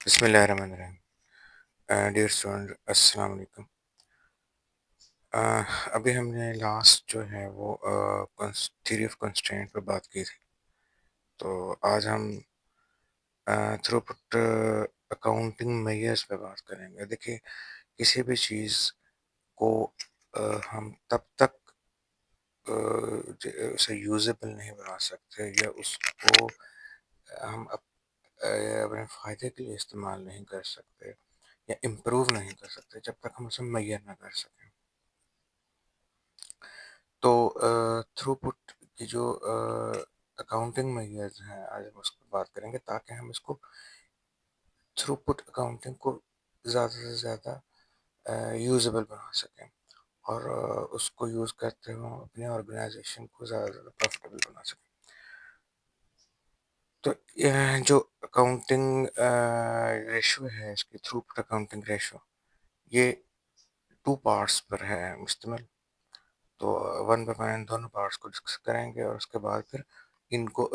بسم اللہ الرحمن الرحیم ڈیئر اسٹوڈنٹ السلام علیکم. ابھی ہم نے لاسٹ جو ہے وہ تھیوری آف کنسٹرینٹ پہ بات کی تھی. تو آج ہم تھرو پٹ اکاؤنٹنگ میئرس پہ بات کریں گے. دیکھیے کسی بھی چیز کو ہم تب تک اسے یوزیبل نہیں بنا سکتے یا اس کو ہم اپنے فائدے کے لیے استعمال نہیں کر سکتے یا امپروو نہیں کر سکتے جب تک ہم اسے میئر نہ کر سکیں. تو تھرو پٹ کی جو اکاؤنٹنگ میئرز ہیں آج ہم اس پر بات کریں گے تاکہ ہم اس کو تھرو پٹ اکاؤنٹنگ کو زیادہ سے زیادہ یوزیبل بنا سکیں اور اس کو یوز کرتے ہوئے اپنے آرگنائزیشن کو زیادہ سے زیادہ پروفیٹیبل بنا سکیں. تو جو اکاؤنٹنگ ریشو ہے اس کی تھرو پٹ اکاؤنٹنگ ریشو یہ 2 پارٹس پر ہے مشتمل. تو ون بائی ون دونوں پارٹس کو ڈسکس کریں گے اور اس کے بعد پھر ان کو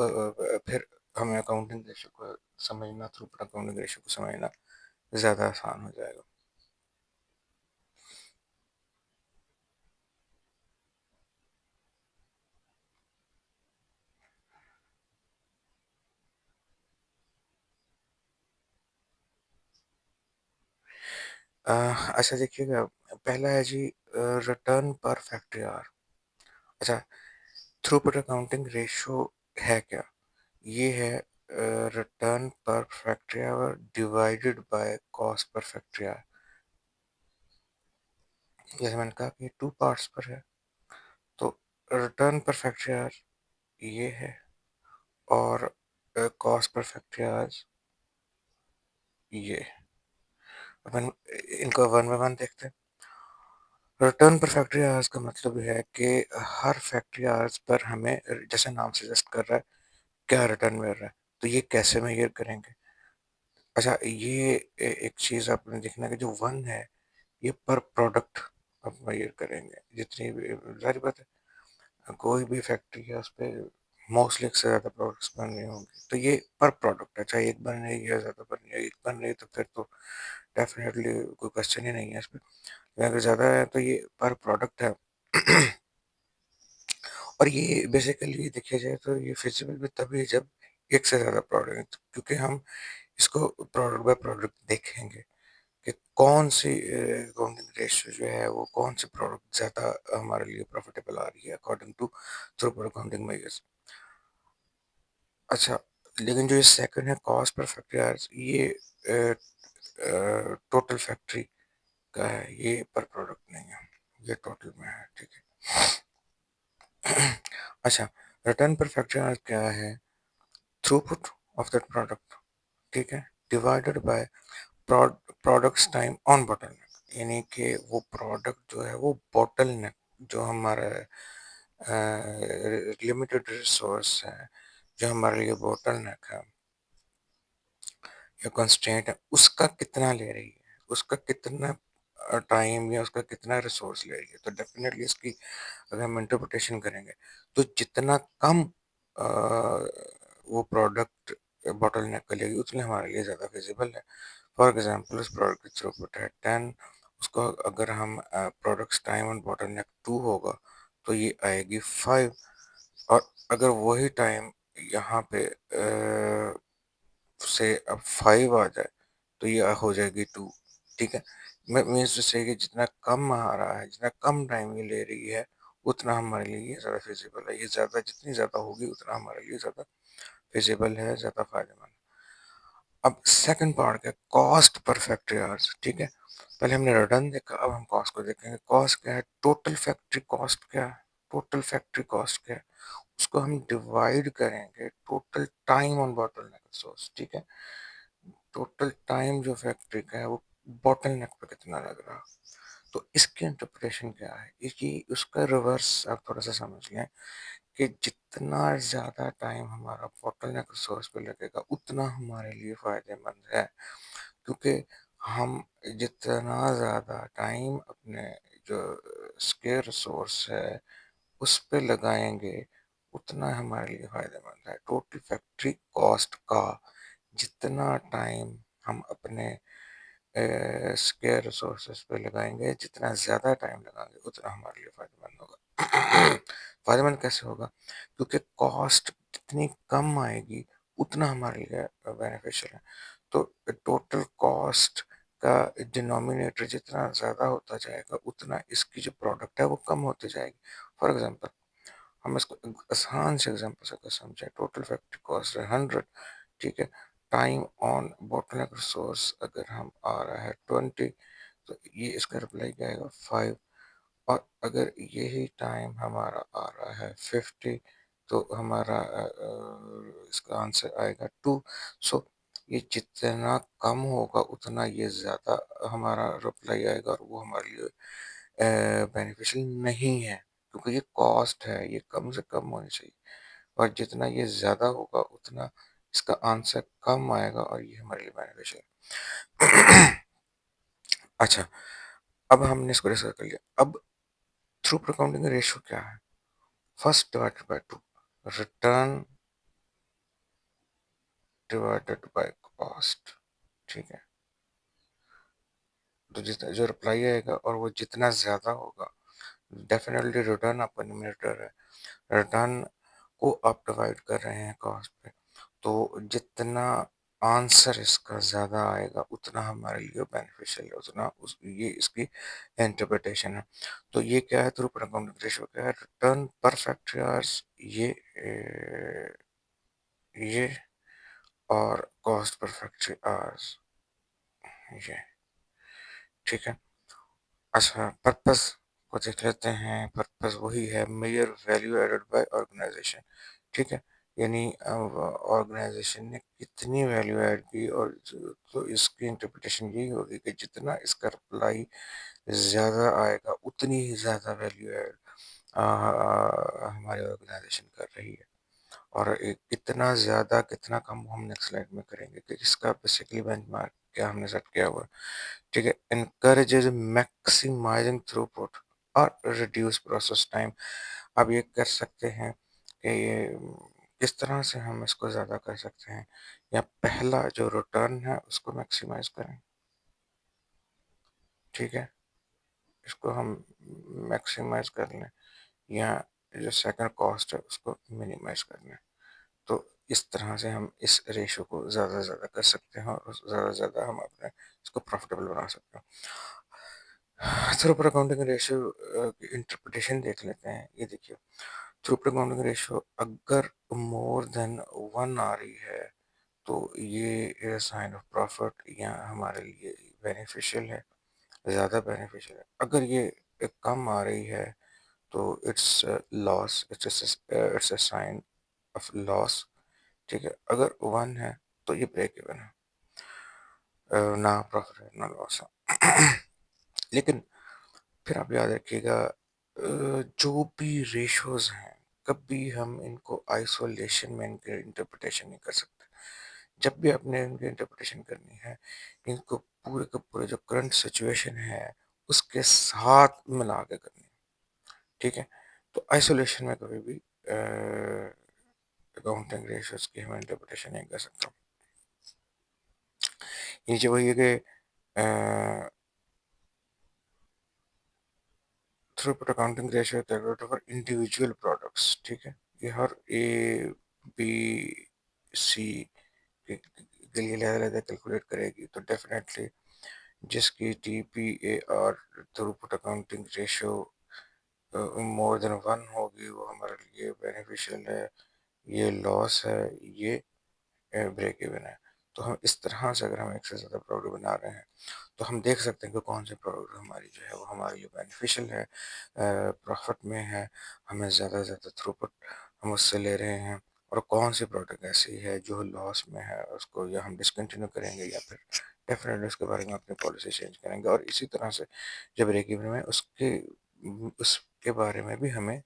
پھر ہمیں اکاؤنٹنگ ریشو کو سمجھنا تھرو پٹ اکاؤنٹنگ ریشو کو سمجھنا زیادہ آسان ہو جائے گا. اچھا دیکھیے گا پہلا ہے جی ریٹرن پر فیکٹری آر. اچھا تھرو پٹ اکاؤنٹنگ ریشو ہے کیا؟ یہ ہے return per factory hour divided by cost per factory hour. جیسے میں نے کہا کہ 2 پارٹس پر ہے. تو ریٹرن پر فیکٹری آر یہ ہے اور کاسٹ پر فیکٹری آرز یہ. ان کو ون بائی ون دیکھتے ہیں. ریٹرن پر فیکٹری آرز کا مطلب ہے کہ ہر فیکٹری آرز پر ہمیں جیسے نام سجیسٹ کر رہا ہے کیا ریٹرن مل رہا ہے. تو یہ کیسے میئر کریں گے؟ اچھا یہ ایک چیز آپ نے دیکھنا کہ جو ون ہے یہ پر پروڈکٹ آپ میئر کریں گے. جتنی بھی ظاہر بات ہے کوئی بھی فیکٹری ہے اس پہ موسٹلی ایک سے زیادہ پروڈکٹس بن رہی ہوں گی تو یہ پر پروڈکٹ ہے. چاہے ایک بن رہی ہے زیادہ بن رہی ہے ایک بن رہی ہے تو پھر تو ڈیفینیٹلی کوئی کوشچن ہی نہیں ہے اس پہ. اگر زیادہ ہے تو یہ پر پروڈکٹ ہے. اور یہ بیسیکلی دیکھا جائے تو یہ فیزیبل بھی تبھی ہے جب ایک سے زیادہ پروڈکٹ کیونکہ ہم اس کو پروڈکٹ بائی پروڈکٹ دیکھیں گے کہ کون سی اکاؤنٹنگ ریشو جو ہے وہ کون سی پروڈکٹ زیادہ ہمارے لیے پروفیٹیبل آ رہی ہے according to throughput accounting measures. اچھا لیکن جو یہ سیکنڈ ہے کاسٹ پر فیکٹری آرز یہ ٹوٹل فیکٹری کا ہے یہ پر پروڈکٹ نہیں ہے یہ ٹوٹل میں ہے. ٹھیک ہے. اچھا ریٹرن پر فیکٹری آرز کیا ہے؟ Throughput of that product. ٹھیک ہے divided by products time on bottleneck. یعنی کہ وہ پروڈکٹ جو ہے وہ بوٹل نیک جو ہمارا لمیٹڈ ریسورس ہے جو ہمارے لیے بوٹل نیک ہے یا کنسٹرینٹ ہے اس کا کتنا لے رہی ہے اس کا کتنا ٹائم یا اس کا کتنا ریسورس لے رہی ہے. تو ڈیفینیٹلی اس کی اگر ہم انٹرپریٹیشن کریں گے تو جتنا کم وہ پروڈکٹ بوٹل نیک کا لے گی اتنے ہمارے لیے زیادہ فیزیبل ہے. فار ایگزامپل اس پروڈکٹ کی تھرو پٹ ہے 10 اس کو اگر ہم پروڈکٹس ٹائم اور بوٹل نیک 2 ہوگا تو یہ آئے گی 5. اور اگر وہی ٹائم یہاں پہ سے اب 5 آ جائے تو یہ ہو جائے گی 2. ٹھیک ہے مینس سے کہ جتنا کم آ رہا ہے جتنا کم ٹائم یہ لے رہی ہے اتنا ہمارے لیے یہ زیادہ فیزیبل ہے. یہ زیادہ جتنی زیادہ ہوگی اتنا ہمارے لیے زیادہ فیزیبل ہے زیادہ فائدہ مند. اب سیکنڈ پارٹ کیا کاسٹ پر فیکٹری آرز. ٹھیک ہے پہلے ہم نے ریٹرن دیکھا اب ہم کاسٹ کو دیکھیں گے. کاسٹ کیا ہے؟ ٹوٹل فیکٹری کاسٹ کیا ہے؟ ٹوٹل فیکٹری کاسٹ کیا ہے اس کو ہم ڈیوائڈ کریں گے total time on bottleneck resource. ٹھیک ہے ٹوٹل ٹائم جو فیکٹری کا ہے وہ بوٹل نیک پہ کتنا لگ رہا. تو اس کی انٹرپریشن کیا ہے اس کا ریورس آپ تھوڑا سا سمجھ لیں کہ جتنا زیادہ ٹائم ہمارا بوٹل نیک ریسورس پہ لگے گا اتنا ہمارے لیے فائدہ مند ہے. کیونکہ ہم جتنا زیادہ ٹائم اپنے جو اسکیئر ریسورس ہے اس پہ لگائیں گے اتنا ہمارے لیے فائدہ مند ہے. ٹوٹل فیکٹری کاسٹ کا جتنا ٹائم ہم اپنے اسکیئر ریسورسز پہ لگائیں گے، جتنا زیادہ ٹائم لگائیں گے اتنا ہمارے لیے فائدہ مند ہوگا۔ فائدہ مند کیسے ہوگا؟ کیونکہ کاسٹ جتنی کم آئے گی اتنا ہمارے لیے بینیفیشیل ہے۔ تو ٹوٹل کاسٹ کا ڈینومینیٹر جتنا زیادہ ہوتا جائے گا اتنا اس کی جو پروڈکٹ ہے وہ کم ہوتی جائے گی۔ فار ایگزامپل ہم اس کو آسان سے ایگزامپل سے سمجھیں، ٹوٹل فیکٹری کاسٹ ہے 100، ٹھیک ہے، ٹائم آن بوٹل ریسورس اگر ہم آ رہا ہے 20، تو یہ اس کا رپلائی کیا آئے گا 5۔ اور اگر یہی ٹائم ہمارا آ رہا ہے 50، تو ہمارا اس کا آنسر آئے گا 2۔ سو یہ جتنا کم ہوگا اتنا یہ زیادہ ہمارا رپلائی آئے گا، اور وہ ہمارے لیے بینیفیشل نہیں ہے، کیونکہ یہ کاسٹ ہے، یہ کم سے کم ہونی چاہیے، اور جتنا یہ زیادہ ہوگا اتنا اس کا آنسر کم آئے گا، اور یہ ہمارے لیے بینیفیشل ہے۔ اچھا، اب ہم نے اس کو ڈسکس کر لیا۔ اب تھروپٹ اکاؤنٹنگ ریشو کیا ہے؟ First divided by 2، return divided by cost, ٹھیک ہے۔ تو جتنا جو رپلائی آئے گا اور وہ جتنا زیادہ ہوگا، ڈیفینیٹلی ریٹرن آپ کا نومینیٹر ہے، ریٹرن کو آپ ڈیوائڈ کر رہے ہیں کاسٹ پہ، تو جتنا آنسر اس کا زیادہ آئے گا اتنا ہمارے لیے بینیفیشیل ہے، اتنا یہ اس کی انٹرپریٹیشن ہے۔ تو یہ کیا ہے؟ تھروپٹ اکاؤنٹنگ ریشو کیا ہے؟ ریٹرن پر فیکٹری آورس، یہ اور کاسٹ پر فیکٹری آورس، یہ، ٹھیک ہے۔ اچھا، پرپز کو دیکھ لیتے ہیں۔ پرپز وہی ہے measure value added by organisation, ٹھیک ہے، یعنی آرگنائزیشن نے کتنی ویلیو ایڈ کی، اور تو اس کی انٹرپریٹیشن یہی ہوگی کہ جتنا اس کا رپلائی زیادہ آئے گا اتنی ہی زیادہ ویلیو ایڈ ہماری آرگنائزیشن کر رہی ہے، اور کتنا زیادہ کتنا کم ہم نیکسٹ سلائڈ میں کریں گے کہ اس کا بیسیکلی بینچ مارک کیا ہم نے سیٹ کیا ہوا ہے، ٹھیک ہے۔ انکریجز میکسیمائزنگ تھرو پٹ اور ریڈیوس پروسیس ٹائم۔ اب یہ کر سکتے ہیں کہ یہ کس طرح سے ہم اس کو زیادہ کر سکتے ہیں، یا پہلا جو ریٹرن ہے اس کو میکسیمائز کریں، ٹھیک ہے، اس کو ہم میکسیمائز کر لیں، یا جو سیکنڈ کاسٹ ہے اس کو منیمائز کر لیں۔ تو اس طرح سے ہم اس ریشو کو زیادہ سے زیادہ کر سکتے ہیں، اور زیادہ سے زیادہ ہم اپنے اس کو پروفیٹیبل بنا سکتے ہیں۔ تھروپٹ اکاؤنٹنگ ریشو کی انٹرپریٹیشن دیکھ لیتے ہیں۔ یہ دیکھیے، تھروپٹ اکاؤنٹنگ ریشو اگر مور دین 1 آ رہی ہے تو یہ سائن آف پروفٹ، یا ہمارے لیے بینیفیشیل ہے، زیادہ بینیفیشیل ہے۔ اگر یہ کم آ رہی ہے تو it's loss, it's a sign of loss, ٹھیک ہے۔ اگر 1 ہے تو یہ بریک ایون ہے، نہ پروفٹ ہے نہ لاس ہے۔ لیکن پھر آپ یاد رکھیے گا، جو بھی ریشوز ہیں کبھی ہم ان کو آئسولیشن میں ان کے انٹرپریٹیشن نہیں کر سکتے۔ جب بھی آپ نے ان کی انٹرپریٹیشن کرنی ہے، ان کو پورے کا پورے جو کرنٹ سچویشن ہے اس کے ساتھ ملا کے کرنی ہے، ٹھیک ہے۔ تو آئسولیشن میں کبھی بھی اکاؤنٹنگ ریشوز کی ہم انٹرپریٹیشن نہیں کر سکتا۔ نیچے وہی ہے کہ throughput accounting ratio calculate for individual products, ٹھیک ہے۔ یہ ہر اے بی سی کے لیے علیحدہ کیلکولیٹ کرے گی، تو ڈیفینیٹلی جس کی T P A R throughput accounting ratio more than 1 ہوگی وہ ہمارے لیے بینیفیشیل ہے، یہ لاس ہے، یہ بریک ایون ہے۔ تو ہم اس طرح سے اگر ہم ایک سے زیادہ پروڈکٹ بنا رہے ہیں تو ہم دیکھ سکتے ہیں کہ کون سے پروڈکٹ ہماری جو ہے وہ ہمارے لیے بینیفیشیل ہے، پروفٹ میں ہے، ہمیں زیادہ سے زیادہ تھروپٹ ہم اس سے لے رہے ہیں، اور کون سی پروڈکٹ ایسی ہے جو لاس میں ہے، اس کو یا ہم ڈسکنٹینیو کریں گے، یا پھر ڈیفینیٹلی اس کے بارے میں اپنی پالیسی چینج کریں گے۔ اور اسی طرح سے جب بریک ایون میں اس کے بارے میں بھی ہمیں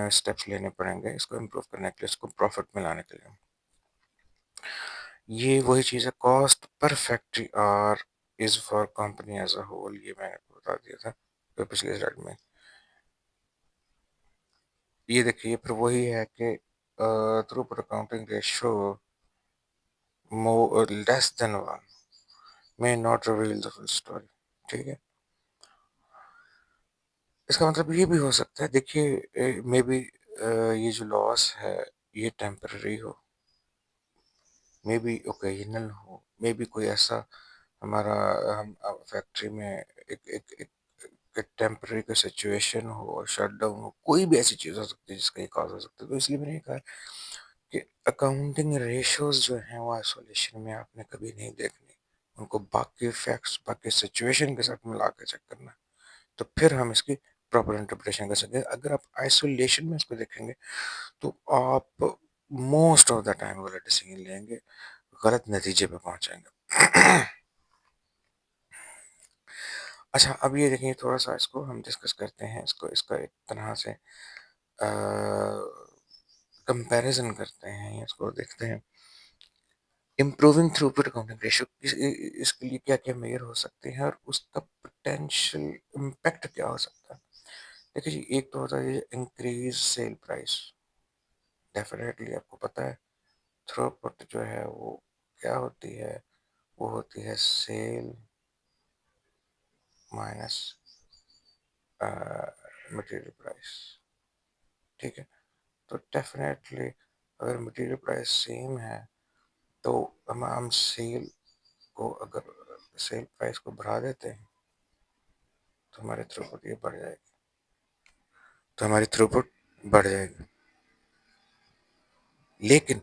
اسٹیپس لینے پڑیں گے اس کو امپروو کرنے کے لیے، اس کو پروفٹ میں لانے کے لیے۔ یہ وہی چیز ہے، cost per factory hour is for company as a whole, یہ میں نے بتا دیا تھا پچھلے سلائڈ میں۔ یہ دیکھیے پھر وہی ہے کہ throughput accounting ratio less than 1، may not reveal the full story. ٹھیک ہے، اس کا مطلب یہ بھی ہو سکتا ہے، دیکھیے مے بی یہ جو لاس ہے یہ ٹیمپرری ہو، مے بی اوکیجنل ہو، مے بی کوئی ایسا ہمارا ہم فیکٹری میں ایک ٹیمپرری کوئی سچویشن ہو اور شٹ ڈاؤن ہو، کوئی بھی ایسی چیز ہو سکتی ہے جس کا یہ کاز ہو سکتا ہے. تو اس لیے میں نے کہا کہ اکاؤنٹنگ ریشوز جو ہیں وہ آئسولیشن میں آپ نے کبھی نہیں دیکھنی، ان کو باقی فیکٹس باقی سچویشن کے ساتھ ملا کے چیک کرنا ہے. تو پھر ہم اس کی پراپر انٹرپریشن کر سکتے ہیں. اگر آپ آئسولیشن میں اس کو دیکھیں گے تو آپ موسٹ آف دا ٹائم غلط ڈیسیجن لیں گے، غلط نتیجے پہ پہنچیں گے. اچھا اب یہ دیکھیں تھوڑا سا اس کو ہم ڈسکس کرتے ہیں، اس کا ایک طرح سے کمپیریزن کرتے ہیں، اس کو دیکھتے ہیں. امپروونگ تھرو پٹ اکاؤنٹنگ ریشو، اس کے لیے کیا کیا میئر ہو سکتے ہیں اور اس کا پوٹینشیل امپیکٹ کیا ہو سکتا ہے. دیکھیے جی، ایک تو ہوتا ہے انکریز سیل پرائس. ڈیفینیٹلی آپ کو پتہ ہے تھرو پٹ جو ہے وہ کیا ہوتی ہے، وہ ہوتی ہے سیل مائنس مٹیریل پرائس. ٹھیک ہے، تو ڈیفینیٹلی اگر مٹیریل پرائس سیم ہے تو ہم سیل کو، اگر سیل پرائس کو بڑھا دیتے ہیں تو ہماری تھروپٹ یہ بڑھ جائے گی، تو ہماری تھروپٹ بڑھ جائے گی. لیکن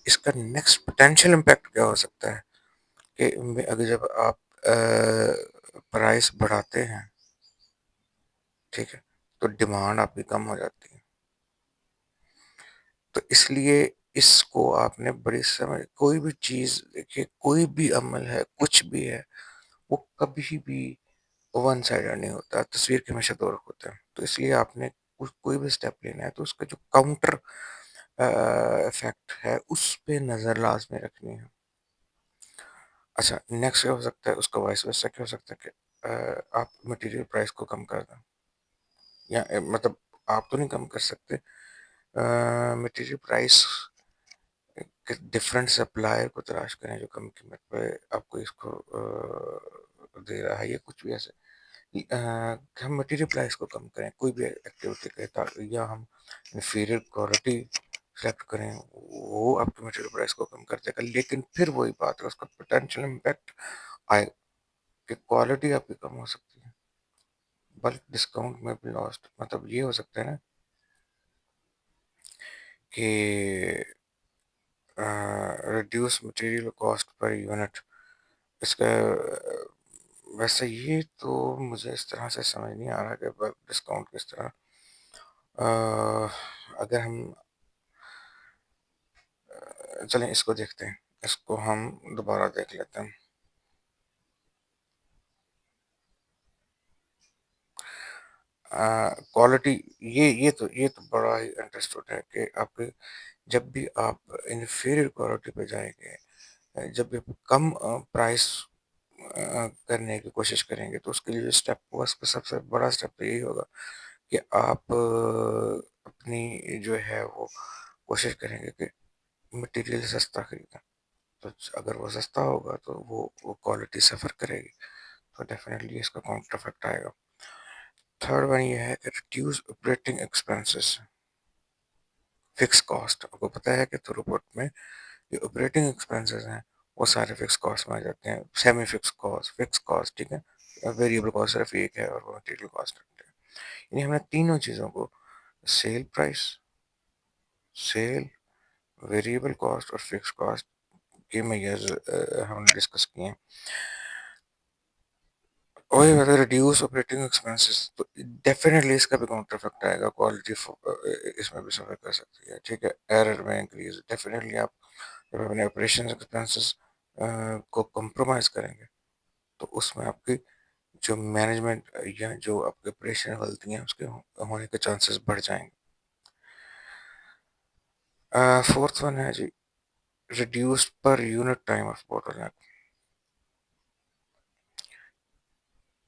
اس کا نیکسٹ پوٹینشیل امپیکٹ کیا ہو سکتا ہے کہ اگر جب آپ پرائس بڑھاتے ہیں، ٹھیک ہے، تو ڈیمانڈ آپ کی کم ہو جاتی ہے. تو اس لیے اس کو آپ نے بڑی سمجھ، کوئی بھی چیز دیکھیے، کوئی بھی عمل ہے، کچھ بھی ہے، وہ کبھی بھی ون سائڈر نہیں ہوتا، تصویر کے ہمیشہ دو رخ ہوتے ہیں. تو اس لیے آپ نے کوئی بھی اسٹیپ لینا ہے تو اس کا جو کاؤنٹر افیکٹ ہے اس پہ نظر لازمی رکھنی ہے. اچھا نیکسٹ کیا ہو سکتا ہے، اس کا وائس ویسا کیا ہو سکتا ہے کہ آپ مٹیریل پرائس کو کم کر دیں، یا مطلب آپ تو نہیں کم کر سکتے، مٹیریل پرائس ڈفرینٹ سپلائر کو تلاش کریں جو کم قیمت پہ آپ کو اس کو دے رہا ہے، یا کچھ بھی ایسے ہم مٹیریل پرائس کو کم کریں کوئی بھی ایکٹیویٹی کریں، یا ہم انفیریئر کوالٹی سلیکٹ کریں، وہ آپ کے مٹیریل پرائس کو کم کر دے گا. لیکن پھر وہی بات ہے، اس کا پوٹینشیل امپیکٹ آئے کہ کوالٹی آپ کی کم ہو سکتی ہے، بلک ڈسکاؤنٹ میں بھی لاسٹ. مطلب یہ ہو سکتا ہے نا کہ reduce material cost per unit. اس کا ویسے یہ تو مجھے اس طرح سے سمجھ نہیں آ رہا کہ بلک ڈسکاؤنٹ کس طرح، اگر ہم چلیں اس کو دیکھتے ہیں، اس کو ہم دوبارہ دیکھ لیتے ہیں. کوالٹی، یہ تو بڑا ہی انٹرسٹوڈ ہے کہ آپ جب بھی آپ انفیریئر کوالٹی پہ جائیں گے، جب بھی کم پرائس کرنے کی کوشش کریں گے، تو اس کے لیے جو اسٹیپ ہوگا، اس کا سب سے بڑا اسٹیپ تو یہی ہوگا کہ آپ اپنی جو ہے وہ کوشش کریں گے کہ مٹیریل سستا خریدیں. تو اگر وہ سستا ہوگا تو وہ کوالٹی سفر کرے گی، تو ڈیفینیٹلی اس کا کاؤنٹر افیکٹ آئے گا. تھرڈ ون یہ ہے کہ reduce operating expenses. Fix cost, آپ کو پتہ ہے کہ تھروپٹ میں جو آپریٹنگ ایکسپینسز ہیں وہ سارے فکس کاسٹ میں آ جاتے ہیں. سیمی فکس کاسٹ، ٹھیک ہے، ویریبل کاسٹ صرف ایک ہے اور وہ مٹیریل کاسٹ ہے. یعنی ہم نے تینوں چیزوں کو، sale price, sale, variable cost اور فکس کاسٹ کے میئرز ہم نے ڈسکس کیے ہیں. وہی اگر ریڈیوس آپریٹنگ ایکسپینسز تو ڈیفینیٹلی اس کا بھی کاؤنٹر افیکٹ آئے گا، کوالٹی اس میں بھی سفر کر سکتی ہے. ٹھیک ہے، ایرر میں انکریز، ڈیفینیٹلی آپ جب اپنے آپریشن ایکسپینسز کو کمپرومائز کریں گے تو اس میں آپ کی جو مینجمنٹ یا جو آپ کے آپریشن غلطیاں اس کے ہونے کے چانسز بڑھ جائیں گے. فورتھ ون ہے جی reduced per unit time of bottleneck.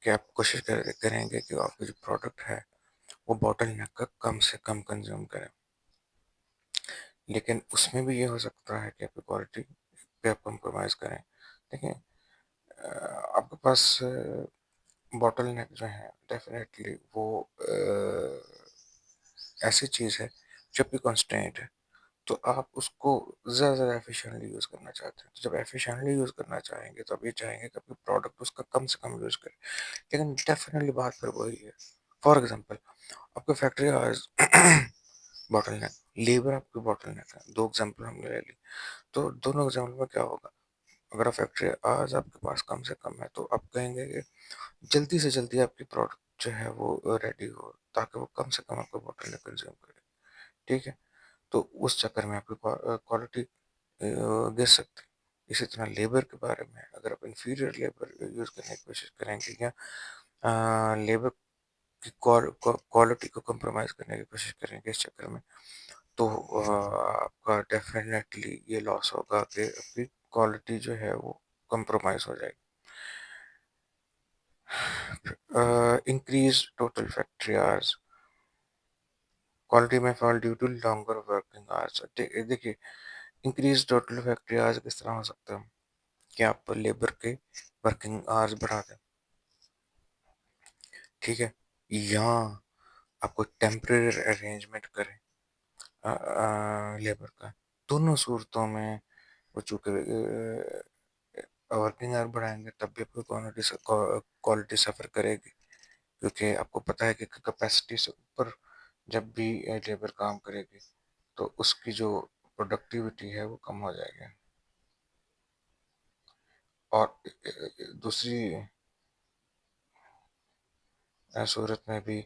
کہ آپ کوشش کریں گے کہ آپ کا جو پروڈکٹ ہے وہ باٹل نیک کا کم سے کم کنزیوم کریں. لیکن اس میں بھی یہ ہو سکتا ہے کہ آپ کی کوالٹی پہ آپ کمپرومائز کریں. دیکھیں آپ کے پاس باٹل نیک جو ہیں ڈیفینیٹلی وہ ایسی چیز ہے جب بھی کانسٹینٹ ہے تو آپ اس کو زیادہ زیادہ ایفیشینٹلی یوز کرنا چاہتے ہیں. تو جب ایفیشینٹلی یوز کرنا چاہیں گے تو آپ یہ چاہیں گے کہ اپنی پروڈکٹ اس کا کم سے کم یوز کریں. لیکن ڈیفینیٹلی بات پھر وہی ہے. فار ایگزامپل آپ کی فیکٹری آج باٹل نیک، لیبر آپ کی باٹل نیک ہے. دو ایگزامپل ہم نے لے لی. تو دونوں ایگزامپل میں کیا ہوگا؟ اگر فیکٹری آج آپ کے پاس کم سے کم ہے تو آپ کہیں گے کہ جلدی سے جلدی آپ کی پروڈکٹ جو ہے وہ ریڈی ہو تاکہ وہ کم سے کم آپ کو باٹل نیک کنزیوم کرے. ٹھیک ہے. تو اس چکر میں آپ کی کوالٹی گر سکتی. اسی طرح لیبر کے بارے میں اگر آپ انفیریئر لیبر یوز کرنے کی کوشش کریں گے یا لیبر کی کوالٹی کو کمپرومائز کرنے کی کوشش کریں گے اس چکر میں تو آپ کا ڈیفینیٹلی یہ لاس ہوگا کہ آپ کی کوالٹی جو ہے وہ کمپرومائز ہو جائے گی. انکریز ٹوٹل فیکٹری آرز، کوالٹی میں فال due to longer working hours. دیکھیے انکریز ٹوٹل فیکٹری آرز کس طرح ہو سکتا ہے کہ آپ لیبر کے ورکنگ آرز بڑھا دیں. ٹھیک ہے. یا آپ کو ٹیمپرری ارینجمنٹ کریں لیبر کا. دونوں صورتوں میں وہ چونکہ ورکنگ آور بڑھائیں گے تب بھی آپ کی کوالٹی سفر کرے گی کیونکہ آپ کو پتہ ہے کہ کیپیسٹی سے اوپر جب بھی لیبر کام کرے گی تو اس کی جو پروڈکٹیوٹی ہے وہ کم ہو جائے گی. اور دوسری صورت میں بھی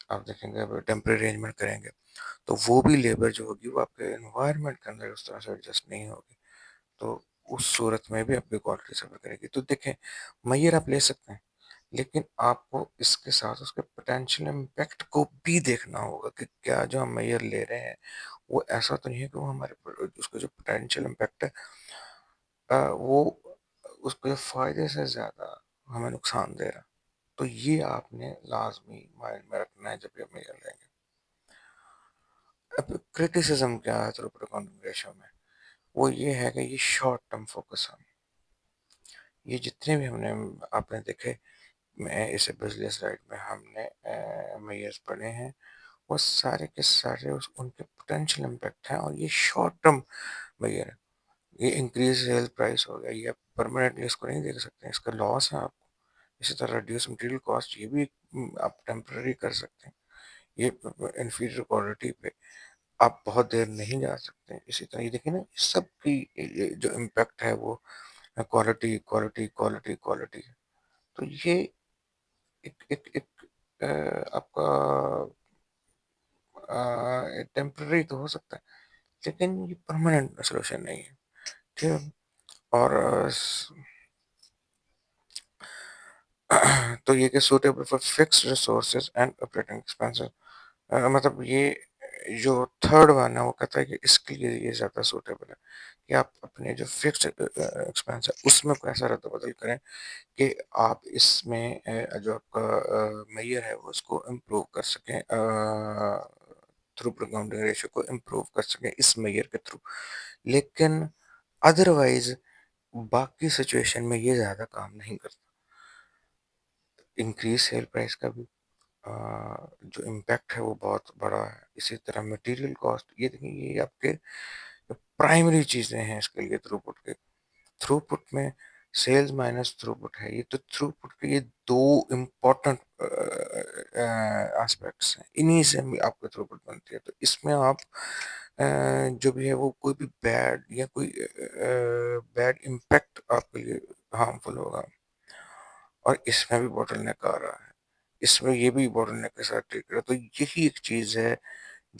آپ دیکھیں گے ٹیمپرری ارینجمنٹ کریں گے تو وہ بھی لیبر جو ہوگی وہ آپ کے انوائرمنٹ کے اندر اس طرح سے ایڈجسٹ نہیں ہوگی تو اس صورت میں بھی آپ کی کوالٹی سفر کرے گی. تو دیکھیں معیار آپ لے سکتے ہیں لیکن آپ کو اس کے ساتھ اس کے پوٹینشیل امپیکٹ کو بھی دیکھنا ہوگا کہ کیا جو ہم معیار لے رہے ہیں وہ ایسا تو نہیں ہے کہ وہ ہمارے اس کا جو پوٹینشیل امپیکٹ ہے وہ اس کے فائدے سے زیادہ ہمیں نقصان دے رہا. تو یہ آپ نے لازمی مائنڈ میں رکھنا ہے جب یہ معیار لیں گے. اب کرٹیسزم کیا ہے تھروپوٹ اکاؤنٹنگ ریشو میں؟ وہ یہ ہے کہ یہ شارٹ ٹرم فوکس ہے. یہ جتنے بھی ہم نے آپ نے دیکھے میں اسے بزنس رائٹ میں ہم نے میئرز پڑھے ہیں وہ سارے کے سارے ان کے پوٹینشیل امپیکٹ ہیں اور یہ شارٹ ٹرم میئر ہے. یہ انکریز سیل پرائس ہو گیا یہ پرماننٹلی اس کو نہیں دیکھ سکتے اس کا لاس ہے آپ کو. اسی طرح ریڈیوس مٹیریل کاسٹ یہ بھی آپ ٹیمپرری کر سکتے ہیں. یہ انفیریئر کوالٹی پہ آپ بہت دیر نہیں جا سکتے. اسی طرح یہ دیکھیں نا سب کی جو امپیکٹ ہے وہ کوالٹی کوالٹی کوالٹی کوالٹی. تو یہ ایک آپ کا ٹیمپرری تو ہو سکتا ہے لیکن یہ پرماننٹ سولوشن نہیں ہے. ٹھیک ہے. اور تو یہ کہ suitable for fix resources and operating expenses مطلب یہ جو تھرڈ ون ہے وہ کہتا ہے کہ اس کے لیے یہ زیادہ سوٹیبل ہے کہ آپ اپنے جو فکس ایکسپینس ہے اس میں کوئی ایسا رد و بدل کریں کہ آپ اس میں جو آپ کا معیار ہے وہ اس کو امپروو کر سکیں تھرو اکاؤنٹنگ ریشو کو امپروو کر سکیں اس معیار کے تھرو. لیکن ادروائز باقی سچویشن میں یہ زیادہ کام نہیں کرتا. انکریز سیل پرائس کا بھی جو امپیکٹ ہے وہ بہت بڑا ہے. اسی طرح مٹیریل کاسٹ یہ دیکھیں یہ آپ کے پرائمری چیزیں ہیں اس کے لیے تھرو پٹ میں سیلز مائنس تھرو پٹ ہے. یہ تو تھرو پٹ کے یہ دو امپورٹنٹ آسپیکٹس ہیں انہی سے آپ کا تھرو پٹ بنتی ہے. تو اس میں آپ جو بھی ہے وہ کوئی بھی بیڈ یا کوئی بیڈ امپیکٹ آپ کے لیے ہارمفل ہوگا. اور اس میں بھی باٹل نیک آ رہا ہے اس میں یہ بھی باٹل نیک کے ساتھ ٹریٹ ہے. تو یہی ایک چیز ہے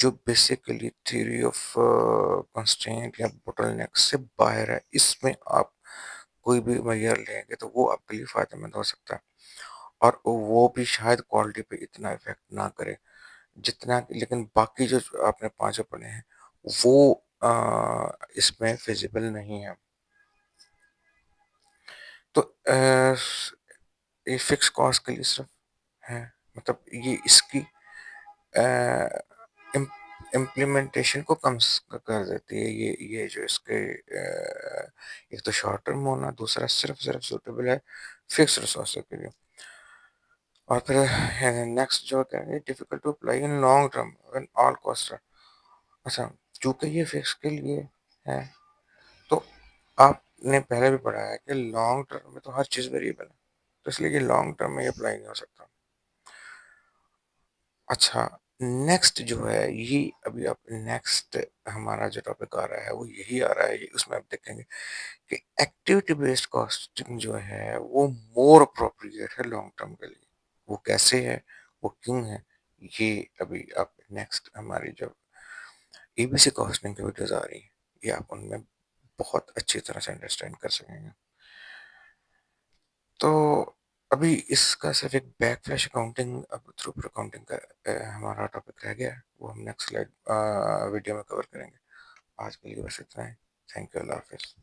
جو بیسیکلی تھیوری آف کنسٹرینٹ یا باٹل نیک سے باہر ہے. اس میں آپ کوئی بھی معیار لیں گے تو وہ آپ کے لیے فائدہ مند ہو سکتا ہے اور وہ بھی شاید کوالٹی پہ اتنا افیکٹ نہ کرے جتنا. لیکن باقی جو آپ نے پانچوں پڑھے ہیں وہ اس میں فیزیبل نہیں ہے. تو یہ فکس کاسٹ کے لیے صرف ہے مطلب یہ اس کی امپلیمنٹیشن کو کم کر دیتی ہے یہ جو اس کے ایک تو شارٹ ٹرم ہونا، دوسرا صرف سوٹیبل ہے فکس ریسورسز کے لیے، اور پھر نیکسٹ جو کہیں گے difficult to apply in long term when all cost. اچھا، چونکہ یہ فکس کے لیے ہے تو آپ نے پہلے بھی پڑھا ہے کہ لانگ ٹرم میں تو ہر چیز ویریبل ہے، تو اس لیے یہ لانگ ٹرم میں یہ اپلائی نہیں ہو سکتا. اچھا، نیکسٹ جو ہے یہ ابھی آپ نیکسٹ ہمارا جو ٹاپک آ رہا ہے وہ یہی آ رہا ہے، اس میں آپ دیکھیں گے کہ ایکٹیویٹی بیسڈ کاسٹنگ جو ہے وہ مور اپروپریٹ ہے لانگ ٹرم کے لیے. وہ کیسے ہے، وہ کیوں ہے، یہ ابھی آپ نیکسٹ ہماری جو اے بی سی کاسٹنگ کی ویڈیوز آ رہی ہیں یہ آپ ان میں بہت اچھی طرح سے انڈرسٹینڈ کر سکیں گے. تو ابھی اس کا صرف ایک بیک فلیش اکاؤنٹنگ اب تھرو پر اکاؤنٹنگ کا ہمارا ٹاپک رہ گیا ہے، وہ ہم نیکسٹ سلائڈ ویڈیو میں کور کریں گے. آج کے لیے بس اتنا ہے. تھینک یو، اللہ حافظ.